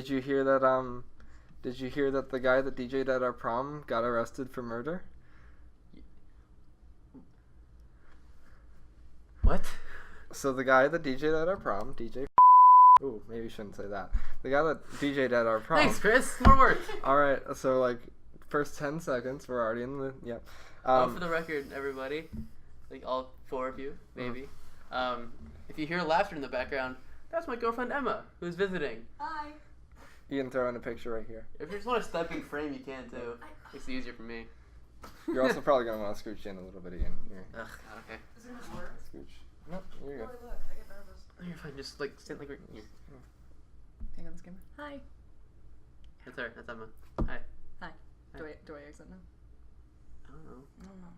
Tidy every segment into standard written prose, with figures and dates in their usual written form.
Did you hear that? Did you hear that the guy that DJ'd at our prom got arrested for murder? What? So the guy that DJ'd at our prom, DJ. Ooh, maybe you shouldn't say that. The guy that DJ'd at our prom. Thanks, Chris. More work. All right, so like first 10 seconds, we're already in the For the record, everybody, like all 4 of you, maybe. If you hear laughter in the background, that's my girlfriend Emma, who's visiting. Hi. You can throw in a picture right here. If you just want to step in frame, you can too. Makes it easier for me. You're also probably gonna want to scooch in a little bit again. Ugh, okay. Is it gonna work? Scooch. No, you're good. Oh, look, I get nervous. No, you're fine. Just like stand like right here. Hang on this camera. Hi. That's her. That's Emma. Hi. Hi. Hi. Do I exit now? I don't know. I don't know.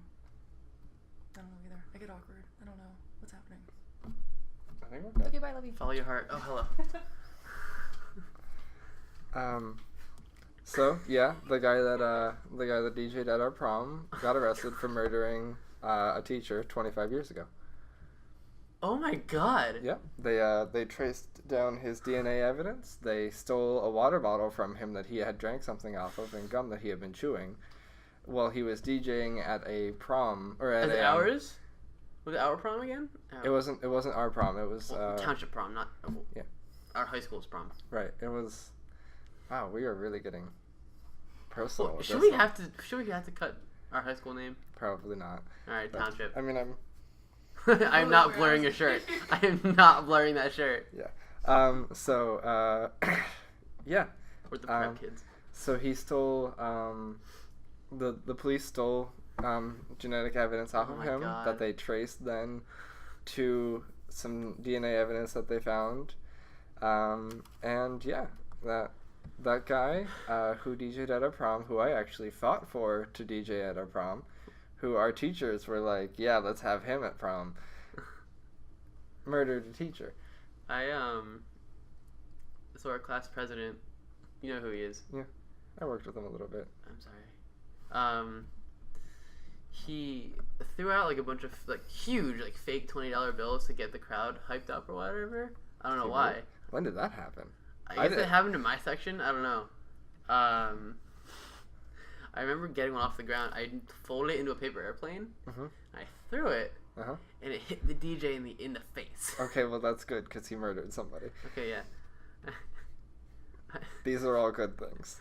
I don't know either. I get awkward. I don't know. What's happening? I think we're good. Okay, bye, love you. Follow your heart. Oh, hello. So yeah, the guy that DJ'd at our prom got arrested for murdering a teacher 25 years ago. Oh my God. Yeah, they traced down his DNA evidence. They stole a water bottle from him that he had drank something off of and gum that he had been chewing while he was DJing at a prom or at ours? Was it our prom again? It wasn't our prom. It was township prom, not yeah. Our high school's prom. Right. It was. Wow, we are really getting personal. Well, should we have to cut our high school name? Probably not. All right, But, township. I mean, I'm not blurring your shirt. I am not blurring that shirt. Yeah. Yeah. We're the prep kids. So he stole. The police stole genetic evidence off of him that they traced then to some DNA evidence that they found, and yeah, that guy who DJ'd at our prom, who I actually fought for to DJ at our prom, who our teachers were like, yeah, let's have him at prom, murdered a teacher. So our class president, you know who he is. Yeah, I worked with him a little bit. I'm sorry. He threw out like a bunch of like huge like fake $20 bills to get the crowd hyped up or whatever. I don't know why. When did that happen? I guess it happened in my section. I don't know. I remember getting one off the ground. I folded it into a paper airplane. Mm-hmm. I threw it, Uh-huh. and it hit the DJ in the face. Okay, well that's good because he murdered somebody. Okay, yeah. These are all good things.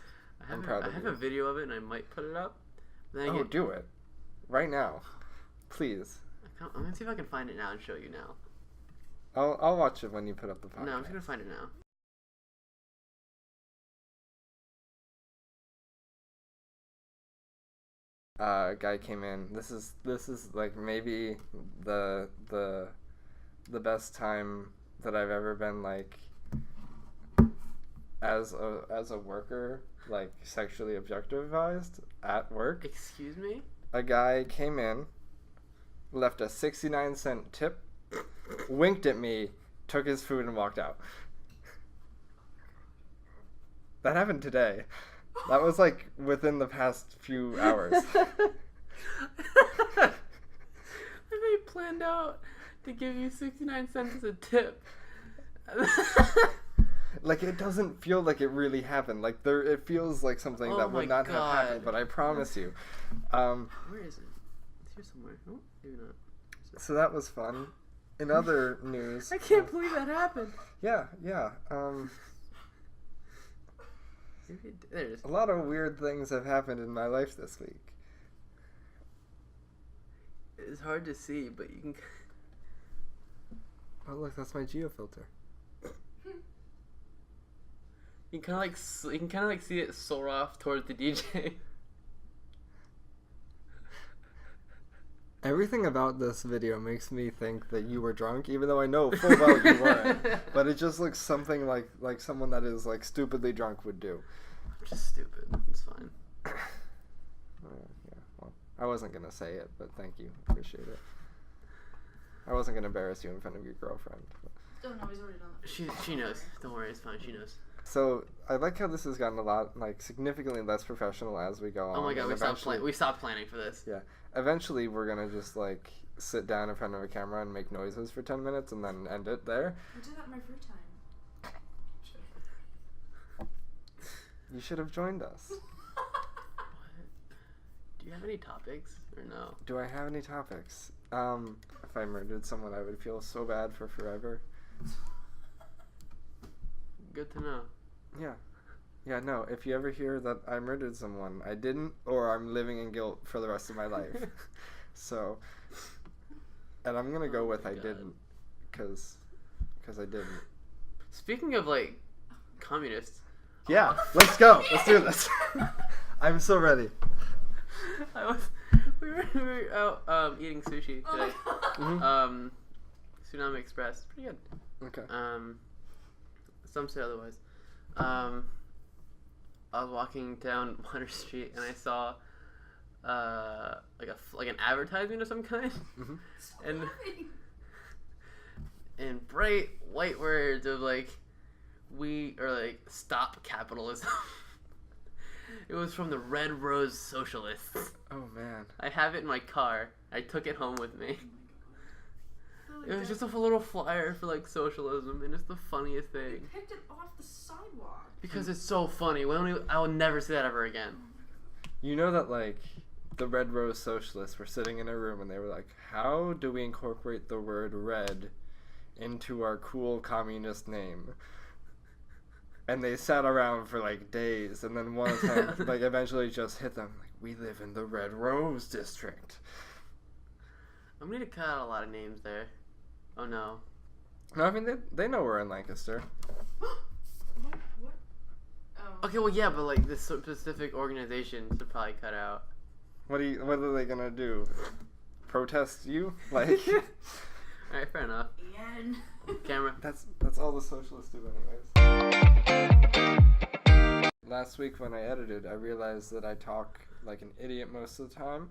I'm proud of you. I have a video of it, and I might put it up. Then do it. Right now. Please. I'm going to see if I can find it now and show you now. I'll watch it when you put up the podcast. No, I'm just going to find it now. A guy came in. This is like maybe the best time that I've ever been like as a worker, like sexually objectified at work. Excuse me? A guy came in, left a 69-cent tip, winked at me, took his food and walked out. That happened today. That was like within the past few hours. I really planned out to give you 69 cents as a tip. Like, it doesn't feel like it really happened. Like, it feels like something that would not have happened, but I promise you. Where is it? It's here somewhere. Oh, maybe not. So that was fun. In other news... I can't believe that happened. Yeah. There it is. A lot of weird things have happened in my life this week. It's hard to see, but you can... Oh, look, that's my geofilter. You can kind of like see it soar off towards the DJ. Everything about this video makes me think that you were drunk, even though I know full well you weren't. But it just looks something like someone that is like stupidly drunk would do. I'm just stupid. It's fine. Yeah, well, I wasn't gonna say it, but thank you. Appreciate it. I wasn't gonna embarrass you in front of your girlfriend. But... Oh no, he's already done that. She knows. Don't worry, it's fine. She knows. So I like how this has gotten a lot significantly less professional as we go on. Oh my god, we stopped planning for this. Yeah. Eventually we're gonna just sit down in front of a camera and make noises for 10 minutes and then end it there. I do that in my free time. You should have joined us. Do you have any topics or no? Do I have any topics? If I murdered someone, I would feel so bad for forever. Good to know. Yeah. Yeah, no, if you ever hear that I murdered someone, I didn't, or I'm living in guilt for the rest of my life. So, and I'm going to go with I didn't, because I didn't. Speaking of, like, communists. Yeah, let's go. Let's do this. I'm so ready. We were out eating sushi today. Mm-hmm. Tsunami Express. Pretty good. Okay. Some say otherwise. I was walking down Water Street and I saw like an advertisement of some kind, Mm-hmm. and bright white words of like stop capitalism. It was from the Red Rose Socialists. Oh man. I have it in my car. I took it home with me. It was just a little flyer for like socialism, and it's the funniest thing. You picked it off the sidewalk. Because it's so funny. I will never say that ever again. You know that, like, the Red Rose Socialists were sitting in a room and they were like, how do we incorporate the word red into our cool communist name? And they sat around for, like, days, and then one of them, like, eventually just hit them. Like, we live in the Red Rose District. I'm going to cut out a lot of names there. Oh, no. No, I mean, they know we're in Lancaster. What? Okay, well, yeah, but, like, this specific organization should probably cut out. What are they gonna do? Protest you? Like, Alright, fair enough. Ian. Camera. that's all the socialists do anyways. Last week when I edited, I realized that I talk like an idiot most of the time.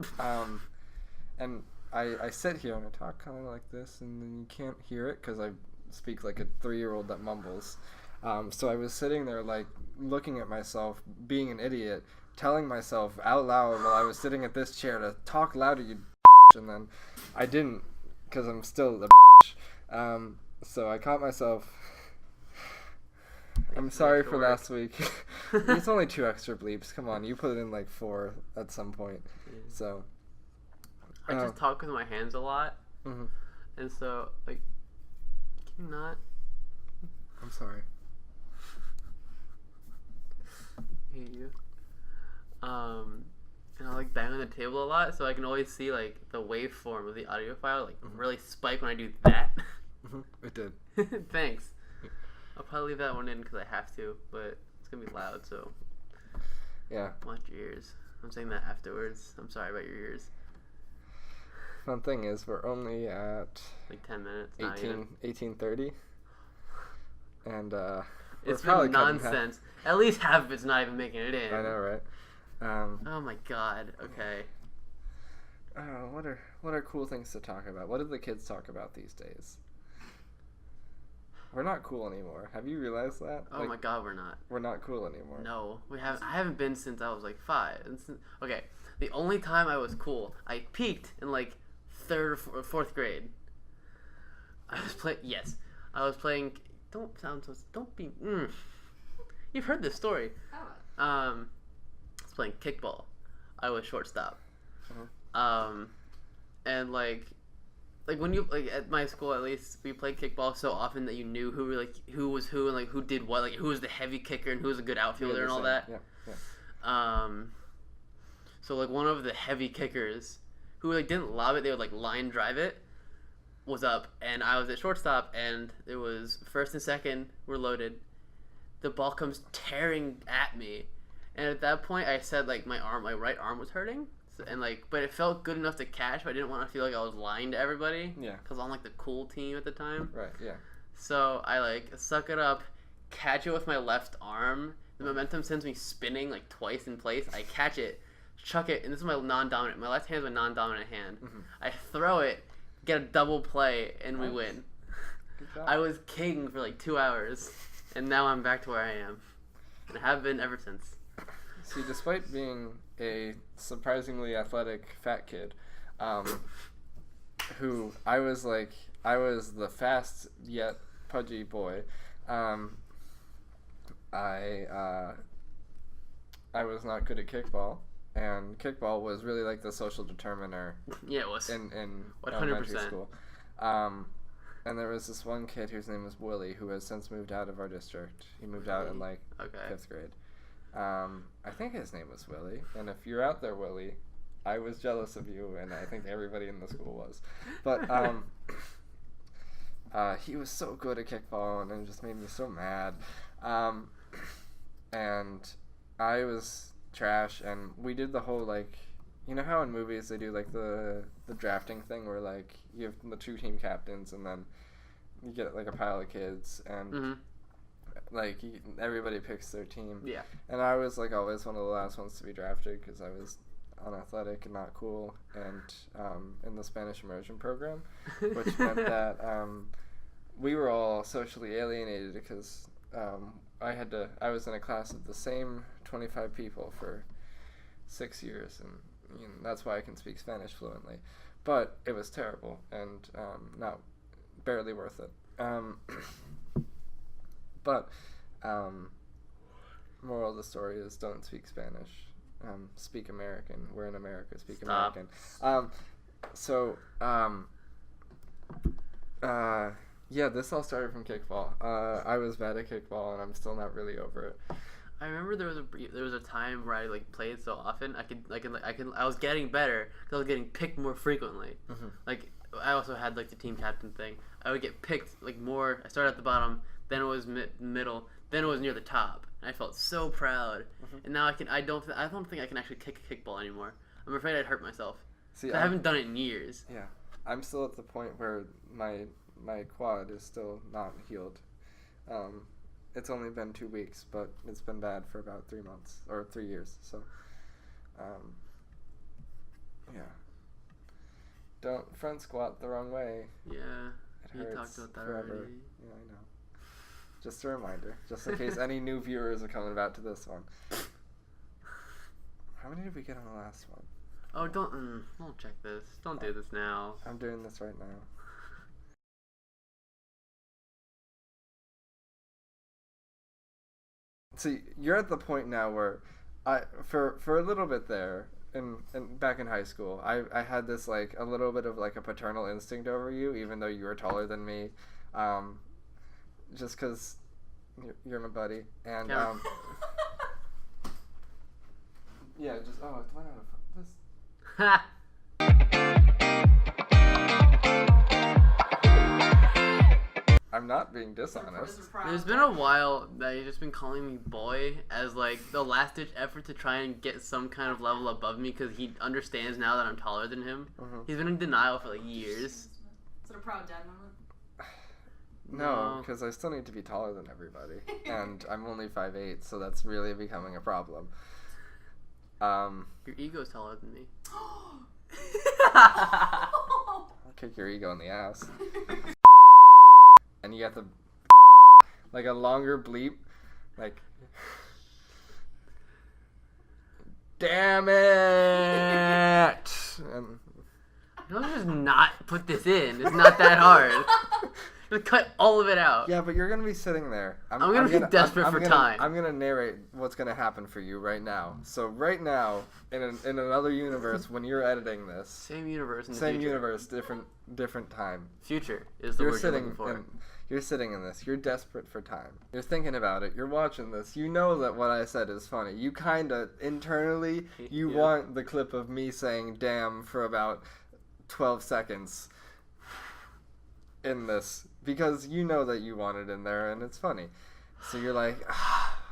And I sit here and I talk kind of like this, and then you can't hear it because I speak like a 3-year-old that mumbles. So I was sitting there like looking at myself, being an idiot, telling myself out loud while I was sitting at this chair to talk louder, you and then I didn't because I'm still the so I caught myself. I'm sorry for last week. It's only 2 extra bleeps. Come on, you put it in like 4 at some point. Yeah. So I just talk with my hands a lot, mm-hmm. and so like, can you not? I'm sorry. I hate you. And I like bang on the table a lot, so I can always see like the waveform of the audio file like really spike when I do that. Mm-hmm. It did. Thanks. I'll probably leave that one in because I have to, but it's gonna be loud, so Yeah. watch your ears. I'm saying that afterwards. I'm sorry about your ears. Fun thing is, we're only at Like 10 minutes. 18:30, and it's probably been cutting nonsense. At least half of it's not even making it in. I know, right? Oh my god. Okay. What are cool things to talk about? What do the kids talk about these days? We're not cool anymore. Have you realized that? Oh my god, we're not. We're not cool anymore. No, we haven't. I haven't been since I was like 5. And okay, the only time I was cool, I peaked in like 3rd or 4th grade. I was playing. Yes, I was playing. Don't sound so. Don't be. You've heard this story. I was playing kickball. I was shortstop. And like when you like at my school at least we played kickball so often that you knew who was who and like who did what, like who was the heavy kicker and who was a good outfielder and all that. Yeah. So like one of the heavy kickers who like didn't lob it, they would like line drive it, was up, and I was at shortstop, and it was 1st and 2nd were loaded. The ball comes tearing at me, and at that point I said like my right arm was hurting. And like, but it felt good enough to catch, but I didn't want to feel like I was lying to everybody. Yeah. Because I'm like the cool team at the time. Right. Yeah. So I like suck it up, catch it with my left arm. The momentum sends me spinning like twice in place. I catch it, chuck it, and this is my non-dominant. My left hand is my non-dominant hand. Mm-hmm. I throw it, get a double play, and we win. Good job. I was king for like 2 hours, and now I'm back to where I am, and I have been ever since. See, despite being a surprisingly athletic fat kid, who I was the fast yet pudgy boy. I I was not good at kickball, and kickball was really like the social determiner. Yeah, it was. In 100%. elementary school. And there was this one kid whose name was Willie, who has since moved out of our district. He moved out in like 5th grade. I think his name was Willie, and if you're out there, Willie, I was jealous of you, and I think everybody in the school was. But he was so good at kickball, and it just made me so mad. And I was trash, and we did the whole, like, you know how in movies they do, like, the drafting thing where, like, you have the 2 team captains, and then you get, like, a pile of kids, and, like, everybody picks their team. Yeah. And I was, like, always one of the last ones to be drafted because I was unathletic and not cool, and in the Spanish immersion program, which meant that we were all socially alienated because I was in a class of the same 25 people for 6 years, and that's why I can speak Spanish fluently. But it was terrible and not barely worth it. But moral of the story is don't speak Spanish. Speak American. We're in America. Speak American. Yeah, this all started from kickball. I was bad at kickball, and I'm still not really over it. I remember there was a time where I like played so often I was getting better because I was getting picked more frequently. Mm-hmm. Like I also had like the team captain thing. I would get picked like more. I started at the bottom, then it was middle, then it was near the top. And I felt so proud. Mm-hmm. And now I don't think I can actually kick a kickball anymore. I'm afraid I'd hurt myself. See, I haven't done it in years. Yeah, I'm still at the point where my quad is still not healed. It's only been 2 weeks, but it's been bad for about 3 months or 3 years. So, yeah. Don't front squat the wrong way. Yeah, it hurts. You talked about that forever. already. Yeah, I know. Just a reminder, just in case any new viewers are coming back to this one. How many did we get on the last one? Oh, don't check this. Don't do this now. I'm doing this right now. See, you're at the point now where for a little bit there, and back in high school, I had this like a little bit of like a paternal instinct over you, even though you were taller than me, just because you're my buddy, and yeah, just it went out of this. Ha. I'm not being dishonest. There's been a while that you've just been calling me boy as like the last ditch effort to try and get some kind of level above me because he understands now that I'm taller than him. Mm-hmm. He's been in denial for like years. Is it a proud dad moment? No, because I still need to be taller than everybody, and I'm only 5'8", so that's really becoming a problem. Your ego's taller than me. I'll kick your ego in the ass. And you have to like a longer bleep, like damn it. And no, just not put this in. It's not that hard. Just cut all of it out. Yeah, but you're gonna be sitting there. I'm gonna be desperate for time. I'm gonna narrate what's gonna happen for you right now. So right now, in another universe, when you're editing this, same universe, in the same future. Universe, different time. Future is the word you're looking for. You're sitting in this. You're desperate for time. You're thinking about it. You're watching this. You know that what I said is funny. You kind of internally want the clip of me saying "damn" for about 12 seconds in this because you know that you want it in there and it's funny. So you're like,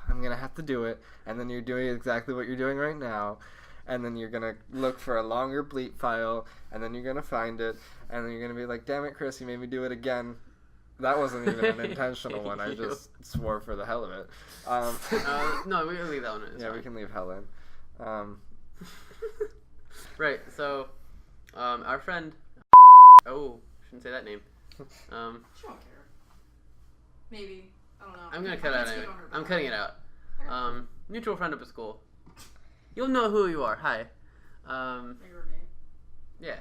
I'm gonna have to do it, and then you're doing exactly what you're doing right now, and then you're gonna look for a longer bleep file, and then you're gonna find it, and then you're gonna be like, damn it, Chris, you made me do it again. That wasn't even an intentional one. I just swore for the hell of it. No, we can leave that one in. Yeah, we can leave hell in. Right, so our friend... Oh, shouldn't say that name. She won't care. Maybe. I don't know. I'm going to cut it out anyway. I'm cutting it out. Mutual friend up at school. You'll know who you are. Hi. Your roommate. Yeah.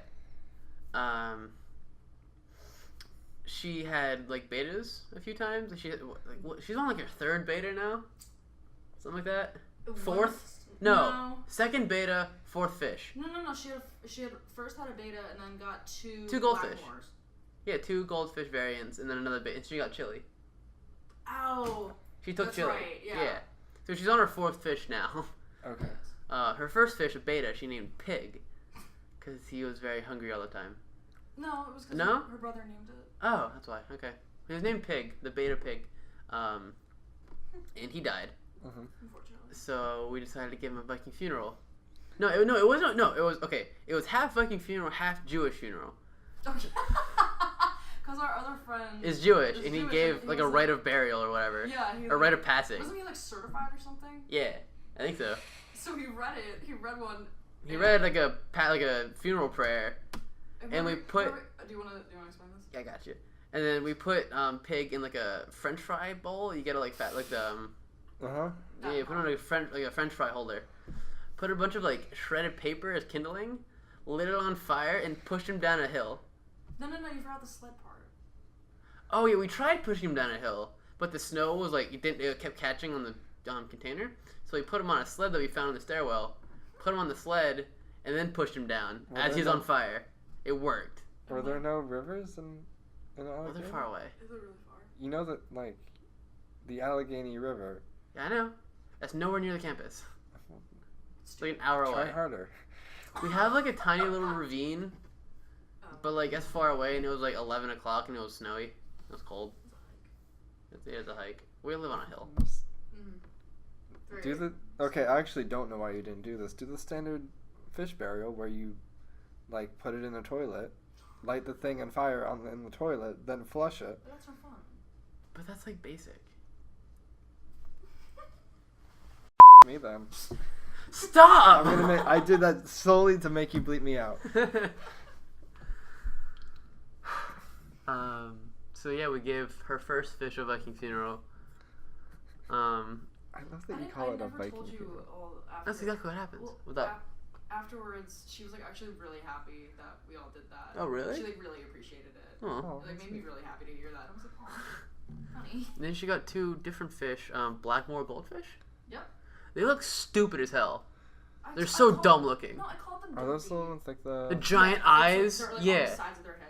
She had like betas a few times. She's on like her 3rd beta now, something like that. 4th. No. Second beta, fourth fish. No. She had first had a beta and then got two goldfish. Blackmores. Yeah, 2 goldfish variants and then another beta. And she got chili. Ow. She took That's chili. Right, yeah. So she's on her 4th fish now. Okay. Her first fish, a beta, she named Pig. Because he was very hungry all the time. No, it was because her brother named it. Oh, that's why. Okay. He was named Pig, the beta pig. And he died. Unfortunately. So we decided to give him a Viking funeral. It wasn't. No, it was okay. It was half Viking funeral, half Jewish funeral. Because our other friend is Jewish, and he gave like a rite of burial or whatever. Yeah, a rite of passing. Wasn't he like certified or something? Yeah, I think so. So he read it. He read one. He read like a funeral prayer, and we put. Do you want to explain this? Yeah, I got you. And then we put Pig in like a French fry bowl. You gotta like the. Yeah, put it in a French fry holder. Put a bunch of like shredded paper as kindling, lit it on fire, and pushed him down a hill. No, you forgot the sled part. Oh yeah, we tried pushing him down a hill, but the snow was like it kept catching on the container. So we put him on a sled that we found in the stairwell. Put him on the sled, and then pushed him down as he's on fire. It worked. Were there no rivers in Allegheny? Well, they're far away. Is it really far? You know that like the Allegheny River. Yeah, I know. That's nowhere near the campus. It's like an hour away. Try harder. We have like a tiny little ravine, but like that's far away, and it was like 11 o'clock, and it was snowy. It was cold. It's a hike. We live on a hill. Okay, I actually don't know why you didn't do this. Do the standard fish burial where you like put it in a toilet, light the thing on fire in the toilet, then flush it. But that's not fun. But that's like basic. Me then. Stop! I did that solely to make you bleep me out. So yeah, we gave her first fish a Viking funeral. I love that you call it a Viking funeral. That's exactly what happens. What's up? Afterwards, she was like actually really happy that we all did that. Oh really? She like really appreciated it. Oh. It like made me really happy to hear that. I was like, oh, honey. Then she got 2 different fish, Blackmore goldfish. Yep. They look stupid as hell. They're so dumb looking. No, I called them. Are those the ones like the giant eyes? They're, like, yeah. on the sides of their head.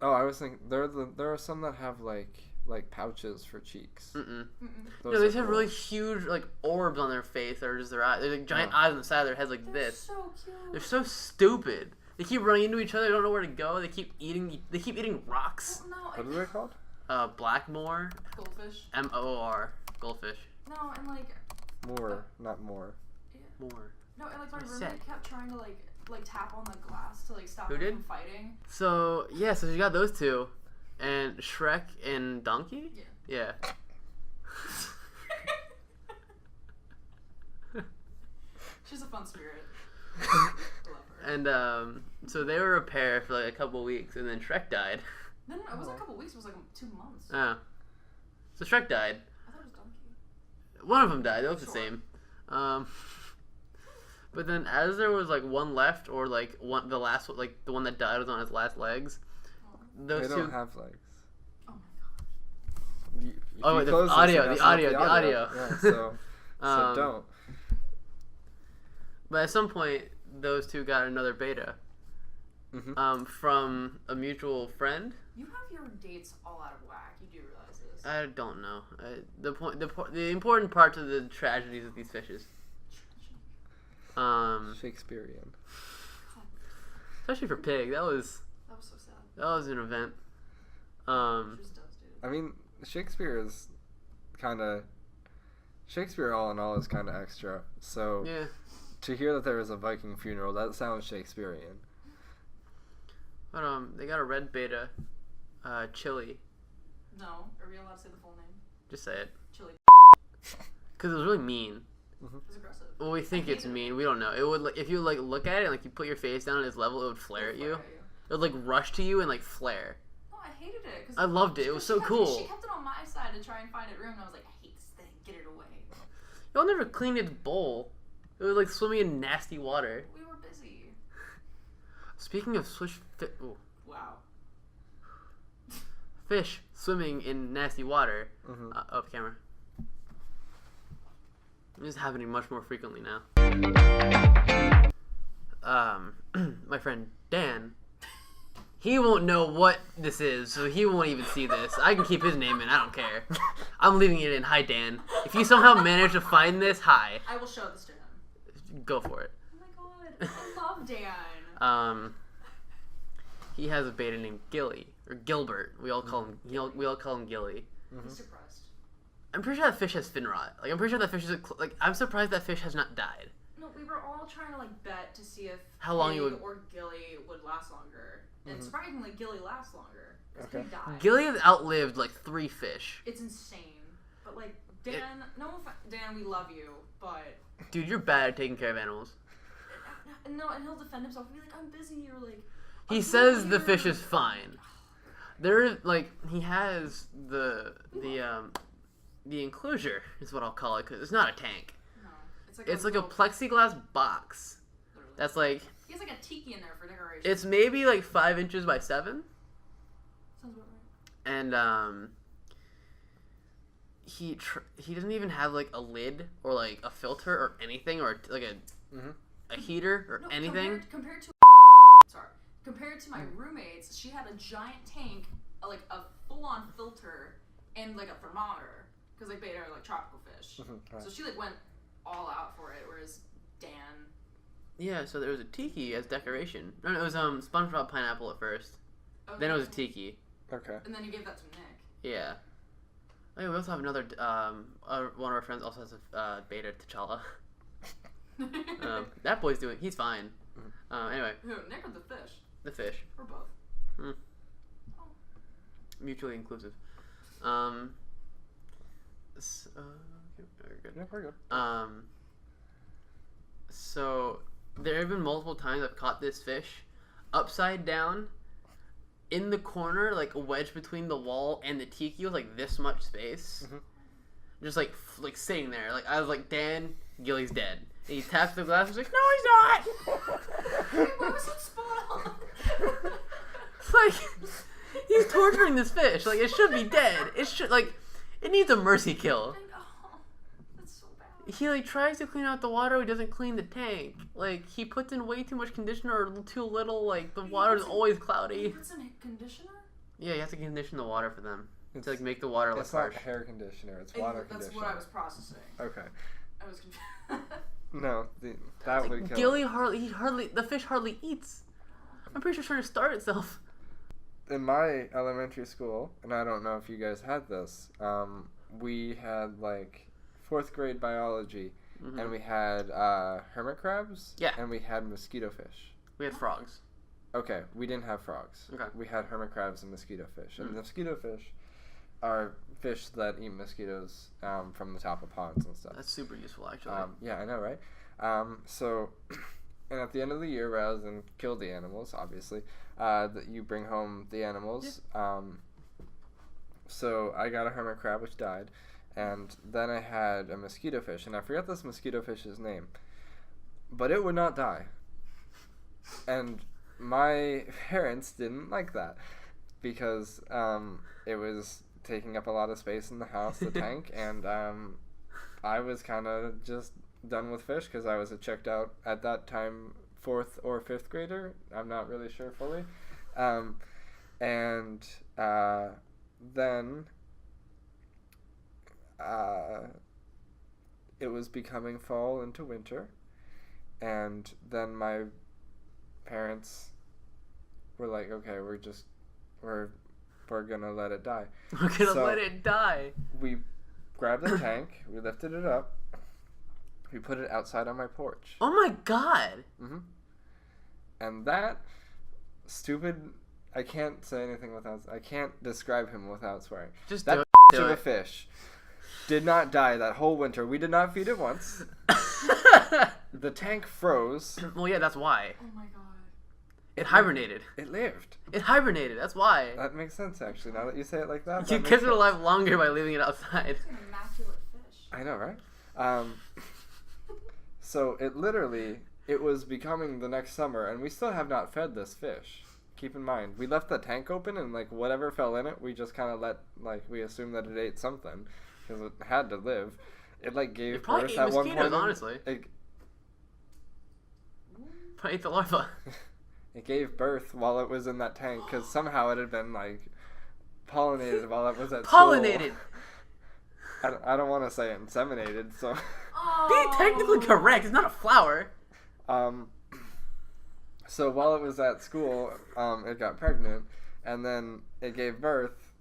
Oh, I was thinking there are some that have like pouches for cheeks. No, they just have really huge like orbs on their face or just their eyes. They're like giant eyes on the side of their heads like this. So cute. They're so stupid. They keep running into each other. They don't know where to go. They keep eating rocks. Well, no, What are they called? Blackmore. Goldfish. Moor. Goldfish. No, and like. More, not more. Yeah. More. No, and like my roommate kept trying to like tap on the glass to like stop Who them did? from fighting. So yeah, so she got those 2, and Shrek and Donkey. Yeah. She's a fun spirit. I love her. And so they were a pair for like a couple weeks, and then Shrek died. No, it wasn't a couple weeks. It was like 2 months. Oh. So Shrek died. I thought it was Donkey. One of them died. They look the same. But then as there was like one left, or like the last, like the one that died was on his last legs. Those They 2 don't have legs. Oh my gosh. Oh, wait, the audio. Yeah, so don't. But at some point, those 2 got another beta. From a mutual friend. You have your dates all out of whack. You do realize this. I don't know. The important part to the tragedies of these fishes. Shakespearean. Especially for Pig, that was so sad. that was an event. She was devastated. I mean, Shakespeare all in all is kind of extra. So Yeah. to hear that there was a Viking funeral, that sounds Shakespearean. But they got a red beta, Chili. No, are we allowed to say the full name? Just say it. Chili. Because it was really mean. It was aggressive. Well, we think it's mean. We don't know. It would like if you like look at it, like you put your face down at its level, it would flare at you. It would like rush to you and like flare. No, I hated it. I loved it. It was so cool. She kept it on my side to try and find it room, and I was like, I hate this thing. Get it away. Y'all never cleaned its bowl. It was like swimming in nasty water. We were busy. Speaking of Wow. fish swimming in nasty water. Up camera. This is happening much more frequently now. My friend Dan, he won't know what this is, so he won't even see this. I can keep his name in, I don't care. I'm leaving it in. Hi, Dan. If you somehow manage to find this, hi. I will show this to him. Go for it. Oh my god, I love Dan. He has a beta named Gilly, or Gilbert. We all call him Gilly. He's depressed. I'm pretty sure that fish has fin rot. Like, I'm pretty sure that fish is I'm surprised that fish has not died. No, we were all trying to bet to see if how long Pig you would or Gilly would last longer. And surprisingly, Gilly lasts longer. Okay. Pig died. Gilly has outlived 3 fish. It's insane. But Dan, Dan, we love you, but dude, you're bad at taking care of animals. no, and he'll defend himself. He'll be like, I'm busy, or he says the fish is fine. There, he has the enclosure is what I'll call it, because it's not a tank. No, it's like a plexiglass box. Literally. That's he has a tiki in there for decoration. it's maybe 5 inches by 7. Sounds about right. And he doesn't even have a lid or a filter or anything, or a heater or anything. Compared to my roommates, she had a giant tank, a full-on filter, and a thermometer, because beta are tropical fish. Right. So she went all out for it, whereas Dan. Yeah, so there was a tiki as decoration. No, it was SpongeBob pineapple at first. Okay. Then it was a tiki. Okay. And then you gave that to Nick. Yeah. Oh, we also have another. One of our friends also has a beta T'Challa. That boy's he's fine. Anyway. Who, Nick or the fish? The fish. Or both? Oh. Mutually inclusive. Okay, very good. Yeah, very good. So there have been multiple times I've caught this fish upside down in the corner, a wedge between the wall and the tiki with this much space. Just sitting there. I was Dan, Gilly's dead. And he taps the glass and he's no, he's not! Why was it spot on? It's he's torturing this fish. It should be dead. It should, it needs a mercy kill. Oh, that's so bad. He, tries to clean out the water, he doesn't clean the tank. He puts in way too much conditioner or too little, the water is always cloudy. He puts in conditioner? Yeah, you have to condition the water for them. To, make the water less harsh. It's not hair conditioner, it's water conditioner. That's what I was processing. Okay. I was confused. No, that would kill Gilly the fish hardly eats. I'm pretty sure it's trying to starve itself. In my elementary school, and I don't know if you guys had this, we had 4th grade biology, and we had hermit crabs, and we had mosquito fish. We had frogs. Okay, we didn't have frogs. Okay. We had hermit crabs and mosquito fish. And the mosquito fish are fish that eat mosquitoes from the top of ponds and stuff. That's super useful, actually. Yeah, I know, right? And at the end of the year, rather than kill the animals, obviously, that you bring home the animals. Yeah. So I got a hermit crab, which died. And then I had a mosquito fish. And I forget this mosquito fish's name. But it would not die. And my parents didn't like that. Because it was taking up a lot of space in the house, the tank. And I was kind of just done with fish because I was a checked out at that time 4th or 5th grader. I'm not really sure fully. Then it was becoming fall into winter, and then my parents were like, okay, we're gonna let it die. We're gonna let it die. We grabbed the tank, we lifted it up, we put it outside on my porch. Oh my god! And that stupid, I can't say anything without, I can't describe him without swearing. Just that do of it. a fish did not die that whole winter. We did not feed it once. The tank froze. Well, yeah, that's why. Oh my god. It hibernated. It lived. It hibernated, that's why. That makes sense, actually, now that you say it like that. You kept it alive longer by leaving it outside. It's an immaculate fish. I know, right? So it was becoming the next summer, and we still have not fed this fish. Keep in mind, we left the tank open, and whatever fell in it, we just kind of we assumed that it ate something because it had to live. It gave It probably birth ate at one mosquitoes, point. honestly. But ate the larva. It gave birth while it was in that tank because somehow it had been like pollinated while it was at Pollinated. school. I don't want to say inseminated, so. Be technically correct. It's not a flower. So while it was at school, it got pregnant, and then it gave birth.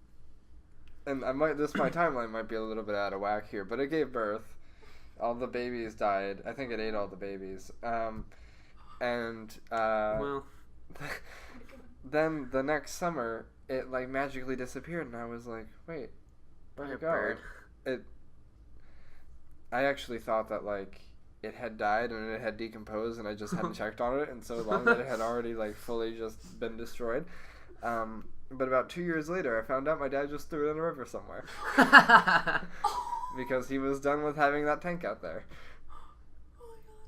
And my timeline might be a little bit out of whack here, but it gave birth. All the babies died. I think it ate all the babies. Well. Then the next summer, it like magically disappeared, and I was like, "Wait, where'd it go?" I actually thought that like it had died and it had decomposed, and I just hadn't checked on it in so long that it had already like fully just been destroyed. But about 2 years later, I found out my dad just threw it in a river somewhere because he was done with having that tank out there.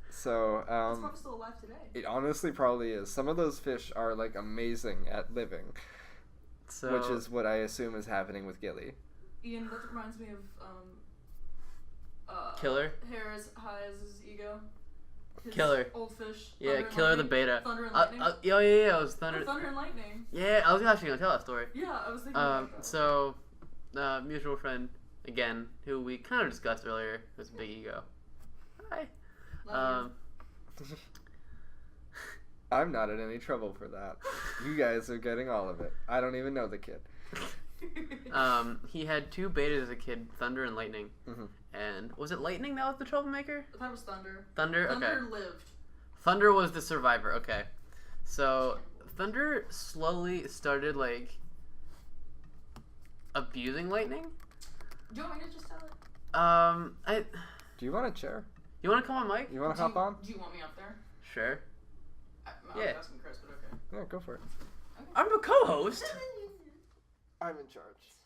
So, it's probably still alive today. It honestly probably is. Some of those fish are like amazing at living, which is what I assume is happening with Gilly. Ian, that reminds me of Killer. Hair as high as his ego. His Killer. Old fish. Yeah, Killer the beta. Thunder and Lightning. Yeah. It was Thunder. Thunder and Lightning. Yeah, I was actually gonna tell that story. Yeah, I was thinking about that. So, mutual friend again, who we kind of discussed earlier, was Big Ego. Hi. I'm not in any trouble for that. You guys are getting all of it. I don't even know the kid. He had 2 betas as a kid, Thunder and Lightning. Mm-hmm. And was it Lightning that was the troublemaker? I thought it was Thunder. Thunder? Okay. Thunder lived. Thunder was the survivor, okay. So, Thunder slowly started, like, abusing Lightning? Do you want me to just tell it? Do you want a chair? You want to come on, Mike? You want to hop on? Do you want me up there? Sure. I Yeah. was asking Chris, but okay. Yeah, go for it. Okay. I'm a co-host. I'm in charge.